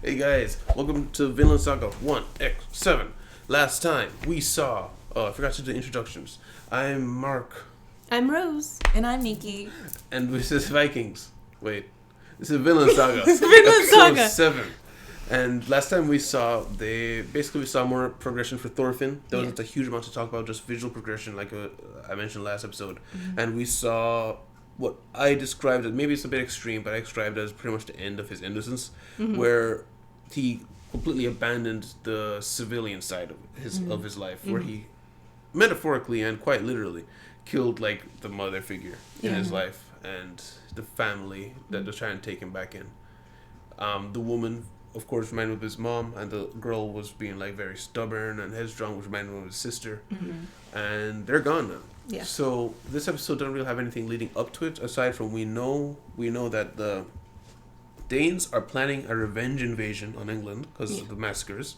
Hey guys, welcome to Vinland Saga 1x7. Last time we saw, I forgot to do the introductions. I'm Mark. I'm Rose. And I'm Nikki. And this is Vikings. Wait, this is Vinland Saga. Vinland Saga. 7. And last time we saw, we saw more progression for Thorfinn. There wasn't a huge amount to talk about, just visual progression like I mentioned last episode. Mm-hmm. And we saw what I described as, maybe it's a bit extreme, but I described as pretty much the end of his innocence, where he completely abandoned the civilian side of his life, where he metaphorically and quite literally killed like the mother figure in his life and the family that was trying to take him back in. The woman, of course, reminded him of his mom, and the girl was being like very stubborn and headstrong, which reminded him of his sister. And they're gone now. Yeah. So this episode doesn't really have anything leading up to it, aside from we know that the Danes are planning a revenge invasion on England because of the massacres,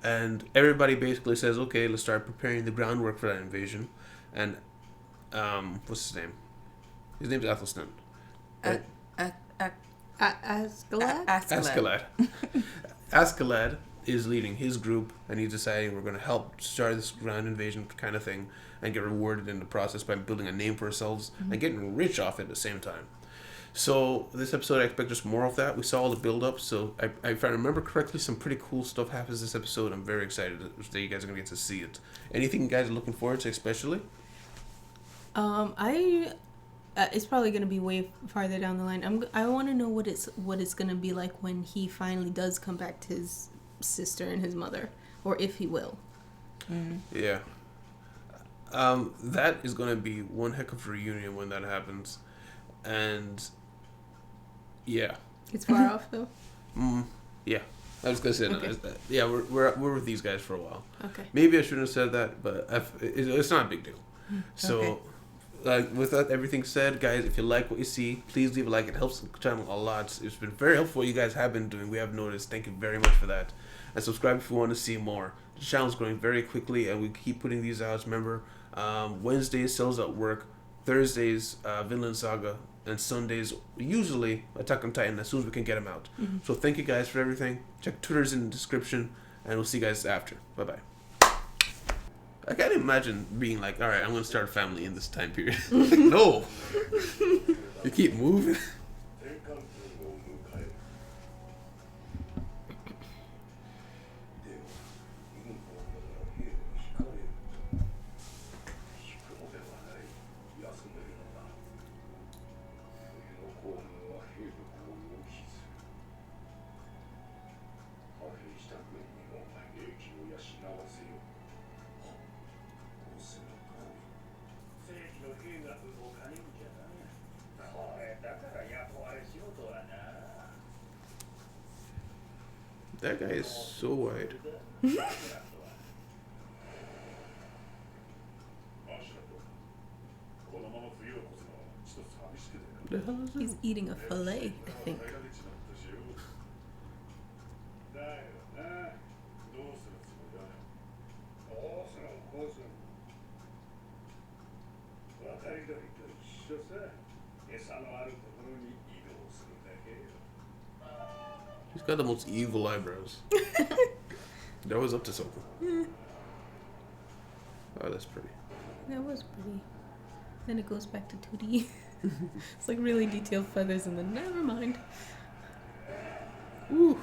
and everybody basically says, okay, let's start preparing the groundwork for that invasion. And what's his name? His name's Athelstan. Askeladd. Askeladd is leading his group, and he's deciding we're going to help start this ground invasion kind of thing and get rewarded in the process by building a name for ourselves and getting rich off it at the same time. So this episode, I expect just more of that. We saw all the build-up, so if I remember correctly, some pretty cool stuff happens this episode. I'm very excited that you guys are going to get to see it. Anything you guys are looking forward to especially? It's probably going to be way farther down the line. I want to know what it's going to be like when he finally does come back to his sister and his mother, or if he will. Yeah. That is going to be one heck of a reunion when that happens. And yeah, it's far off though. Yeah, I was gonna say okay. Yeah, we're with these guys for a while. Okay. Maybe I shouldn't have said that, but it's not a big deal. So, with that everything said, guys, if you like what you see, please leave a like. It helps the channel a lot. It's been very helpful what you guys have been doing. We have noticed. Thank you very much for that. And subscribe if you want to see more. The channel's growing very quickly, and we keep putting these out. Remember, Wednesdays Cells at Work, Thursdays Vinland Saga, and Sundays usually Attack on Titan as soon as we can get them out. So thank you guys for everything. Check Twitter's in the description, and we'll see you guys after. Bye bye. I can't imagine being like, all right, I'm gonna start a family in this time period. Like, no, you keep moving. That guy is so wide. The hell is He's eating a fillet, I think. He's got the most evil eyebrows. That was up to something. Oh, that's pretty. That was pretty. Then it goes back to 2D. It's like really detailed feathers, and then never mind. Ooh.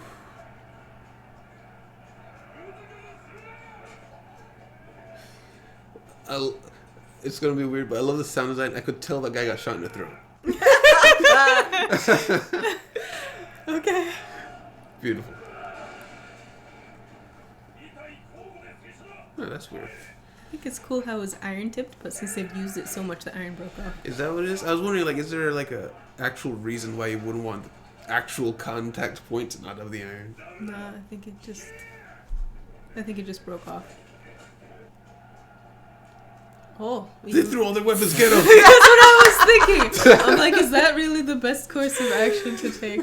It's gonna be weird, but I love the sound design. I could tell that guy got shot in the throat. Okay. Beautiful. Oh, that's weird. I think it's cool how it was iron tipped, but since they've used it so much, the iron broke off. Is that what it is? I was wondering, like, is there like a actual reason why you wouldn't want the actual contact point to not have the iron? Nah, I think it just broke off. Oh, they threw all their weapons. Get them. That's what I was thinking. I'm like, is that really the best course of action to take?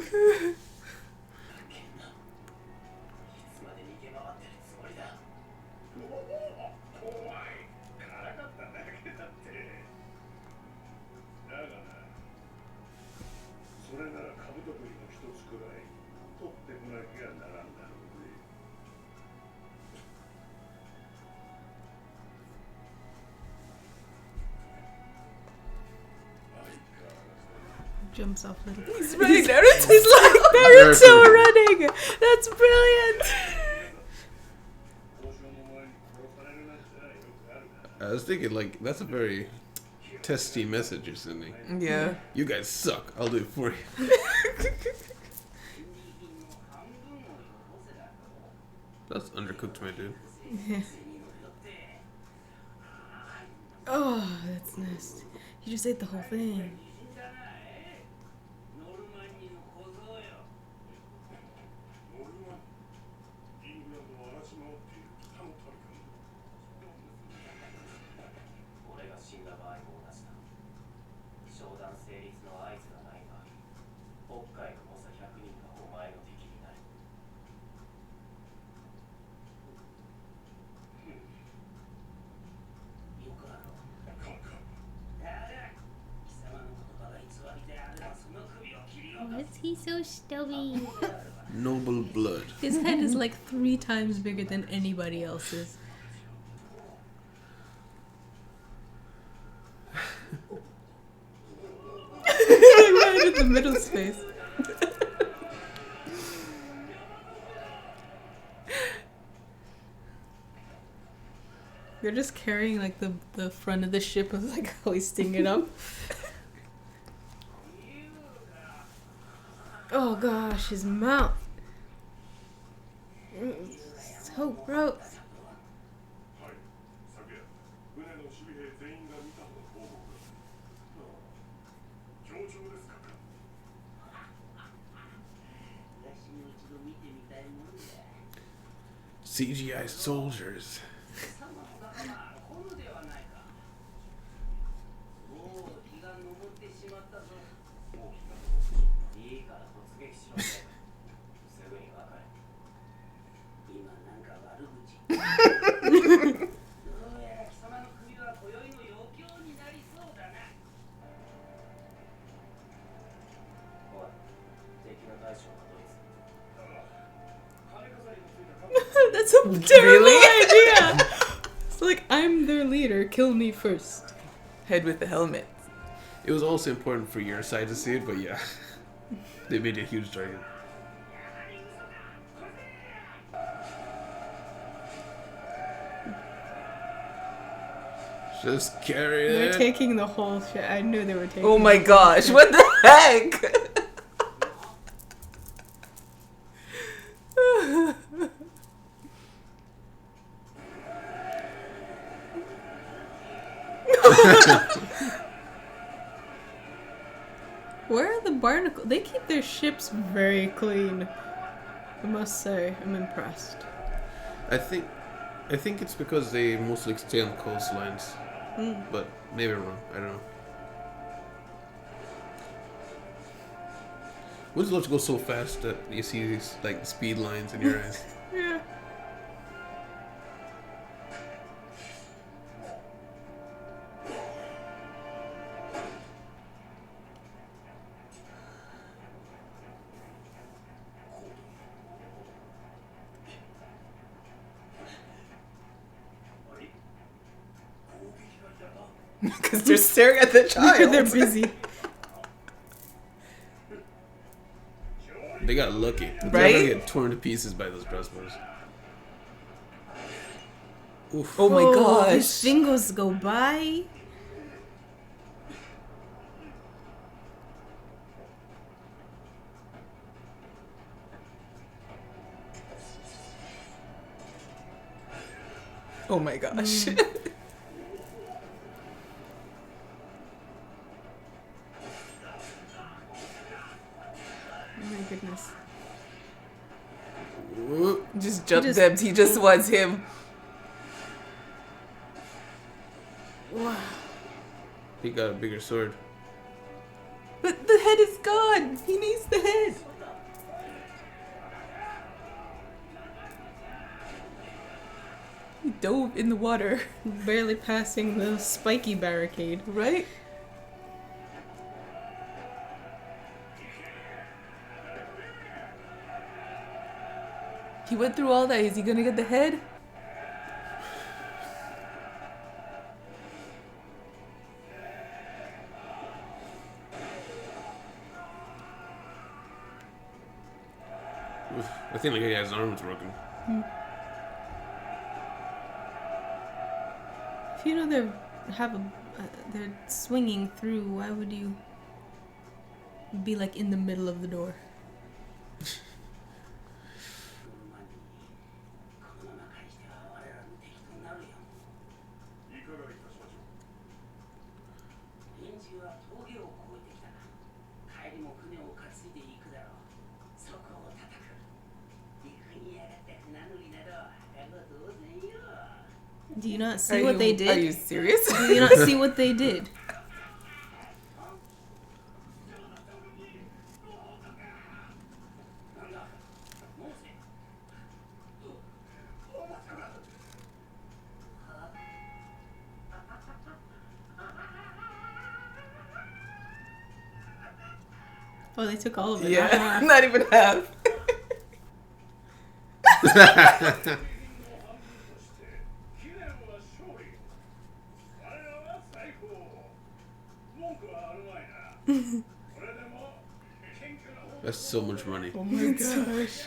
jumps off little. He's running. Naruto's like Naruto running. That's brilliant. I was thinking, like, that's a very testy message you're sending. Yeah. You guys suck. I'll do it for you. That's undercooked, my dude. Yeah. Oh, that's nasty. He just ate the whole thing. Why is he so stubby? Noble blood. His head is like 3 times bigger than anybody else's. Right in the middle space. They're just carrying like the front of the ship and like hoisting it up. Oh gosh, his mouth. So gross. CGI soldiers. That's a terrible idea. It's like, I'm their leader. Kill me first. Head with the helmet. It was also important for your side to see it, but yeah. They made a huge dragon. Just carry They're it. taking the whole shit. I knew they were taking Oh my the whole gosh, shit. what the heck? Where are the barnacles? They keep their ships very clean. I must say, I'm impressed. I think it's because they mostly stay on coastlines. But maybe I'm wrong. I don't know. Wouldn't love to go so fast that you see these like speed lines in your eyes? Yeah. Because they're staring at the child. They're busy. They got lucky. They're Right? gonna get torn to pieces by those crossbows. Oof. Oh my gosh. His fingers go by. Oh my gosh. Oh my goodness. Ooh. Just jump just- them. He just wants him. Wow. He got a bigger sword. But the head is gone. He needs the head. He dove in the water. Barely passing the spiky barricade. Right? He went through all that. Is he gonna get the head? I think like a guy's arm was broken. If you know they're swinging through, why would you be like in the middle of the door? Do you not see what they did? Are you serious? Do you not see what they did? Oh, they took all of it. Yeah, not even half. That's so much money. Oh my gosh.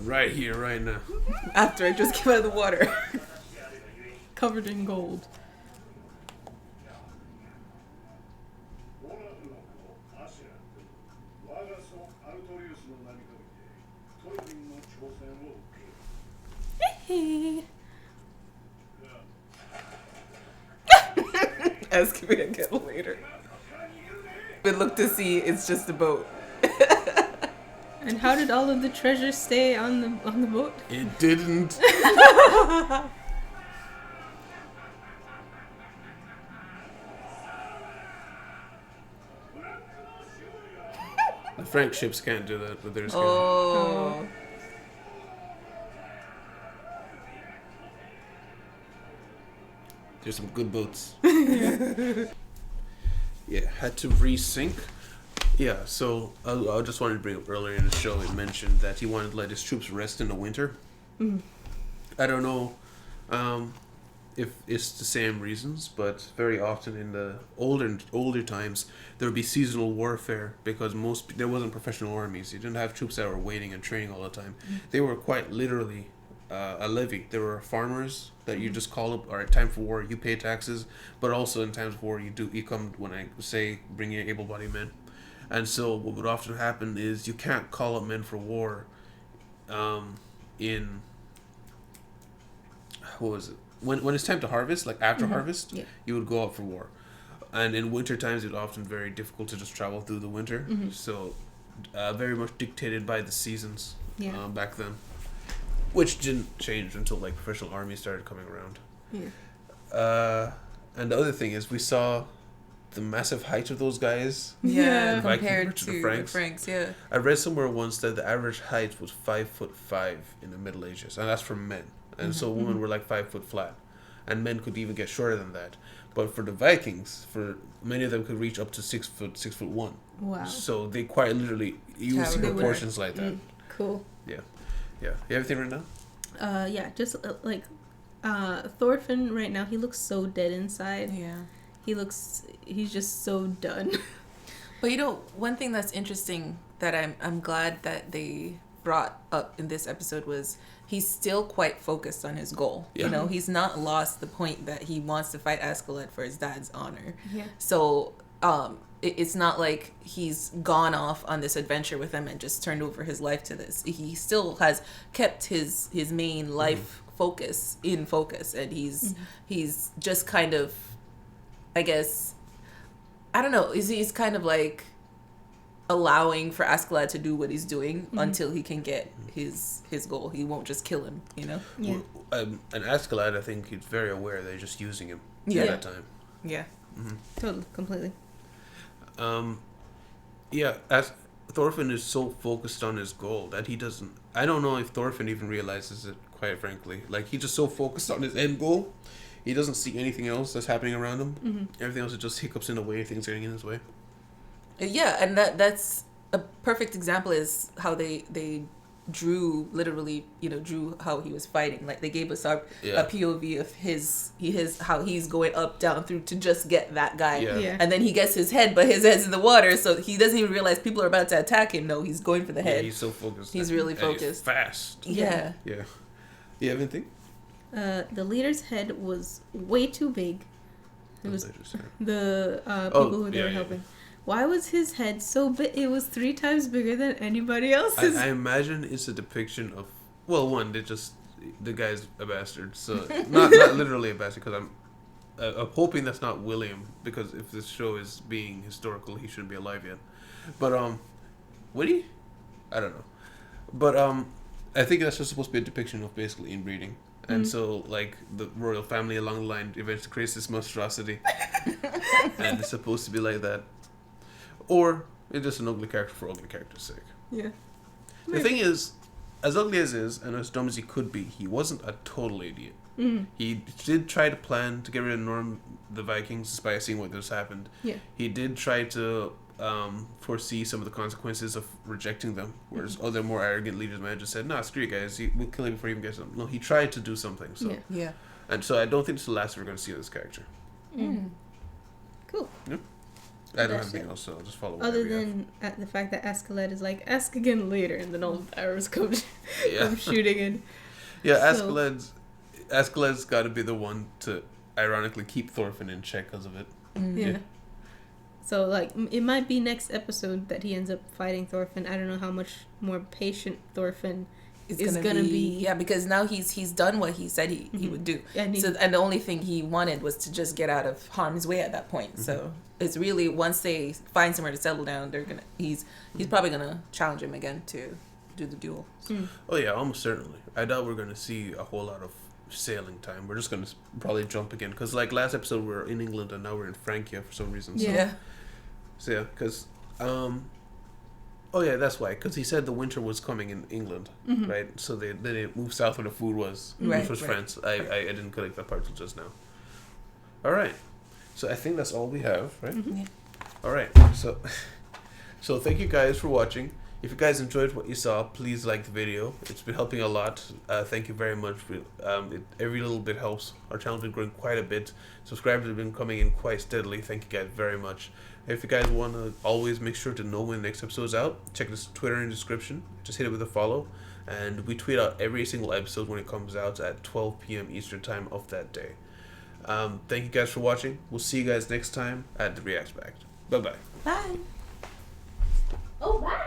Right here, right now. After I just came out of the water. Covered in gold. Ask me again later. But look to see, it's just a boat. And how did all of the treasure stay on the boat? It didn't. The Frank ships can't do that with their skin. Oh. There's some good boats. Yeah, had to resync. Yeah, so I just wanted to bring up earlier in the show, it mentioned that he wanted to let his troops rest in the winter. Mm. I don't know if it's the same reasons, but very often in the older times, there would be seasonal warfare because there wasn't professional armies. You didn't have troops that were waiting and training all the time. They were quite literally a levy. There were farmers that you just call up. All right, time for war. You pay taxes, but also in times of war, you come when I say bring in able-bodied men. And so what would often happen is you can't call up men for war in what was it? When it's time to harvest, like after harvest, you would go out for war. And in winter times, it's often very difficult to just travel through the winter. So very much dictated by the seasons back then, which didn't change until like professional armies started coming around. And the other thing is we saw the massive height of those guys. Yeah, Viking compared to the Franks. Yeah. I read somewhere once that the average height was 5'5" in the Middle Ages, and that's for men. And so women were like 5 foot flat, and men could even get shorter than that. But for the Vikings, for many of them could reach up to 6 foot, 6'1". Wow. So they quite literally use proportions like that. Cool. Yeah. You have everything right now? Yeah, just like Thorfinn right now, he looks so dead inside. Yeah. He's just so done. But you know, one thing that's interesting that I'm glad that they brought up in this episode was he's still quite focused on his goal. Yeah. You know, he's not lost the point that he wants to fight Askeladd for his dad's honor. Yeah. So it's not like he's gone off on this adventure with him and just turned over his life to this. He still has kept his main life focus in focus, and he's just kind of I guess, I don't know, he's kind of like allowing for Askeladd to do what he's doing until he can get his goal. He won't just kill him, you know? Yeah. And Askeladd, I think he's very aware that he's just using him at that time. Yeah. Totally, completely. Yeah, as Thorfinn is so focused on his goal that he doesn't. I don't know if Thorfinn even realizes it, quite frankly. Like, he's just so focused on his end goal, he doesn't see anything else that's happening around him. Everything else is just hiccups in the way, things getting in his way. Yeah, and that's a perfect example is how they drew, literally, drew how he was fighting. Like, they gave us a POV of his how he's going up, down, through to just get that guy. Yeah. And then he gets his head, but his head's in the water, so he doesn't even realize people are about to attack him. No, he's going for the head. Yeah, he's so focused. He's really and focused. he's fast. Yeah. Yeah. You have anything? The leader's head was way too big. It was the people who they were helping. Why was his head so big? It was 3 times bigger than anybody else's. I imagine it's a depiction of, well, one, the guy's a bastard, so not literally a bastard, because I'm hoping that's not William, because if this show is being historical, he shouldn't be alive yet. But would he? I don't know. But I think that's just supposed to be a depiction of basically inbreeding. And so, like, the royal family along the line eventually creates this monstrosity. And it's supposed to be like that. Or it's just an ugly character for ugly character's sake. Yeah. The thing is, as ugly as he is, and as dumb as he could be, he wasn't a total idiot. He did try to plan to get rid of the Vikings, despite seeing what just happened. Yeah. He did try to foresee some of the consequences of rejecting them, whereas other more arrogant leaders might have just said, "Nah, screw you guys, we'll kill him before he even gets them." No, he tried to do something. So Yeah. And so I don't think it's the last we're going to see of this character. Cool. Yep. I don't have That's anything it. else, so I'll just follow. Other than the fact that Askeladd is like, ask again later, and then all the arrows come shooting in. Yeah, So- Askeladd's got to be the one to ironically keep Thorfinn in check because of it. Yeah. So, like, it might be next episode that he ends up fighting Thorfinn. I don't know how much more patient Thorfinn is gonna be. Yeah, because now he's done what he said he would do. And And the only thing he wanted was to just get out of harm's way at that point. So it's really, once they find somewhere to settle down, he's probably gonna challenge him again to do the duel. Oh yeah, almost certainly. I doubt we're gonna see a whole lot of sailing time. We're just gonna probably jump again, because like last episode we were in England and now we're in Francia for some reason. So yeah, because oh yeah, that's why. Because he said the winter was coming in England, right? So they moved south where the food was, which was France. I didn't collect that part till just now. All right, so I think that's all we have, right? Yeah. All right, so thank you guys for watching. If you guys enjoyed what you saw, please like the video. It's been helping a lot. Thank you very much. Every little bit helps. Our channel's been growing quite a bit. Subscribers have been coming in quite steadily. Thank you guys very much. If you guys want to always make sure to know when the next episode's out, check this Twitter in the description. Just hit it with a follow. And we tweet out every single episode when it comes out at 12 p.m. Eastern time of that day. Thank you guys for watching. We'll see you guys next time at the Reacts Back. Bye-bye. Bye. Oh, bye.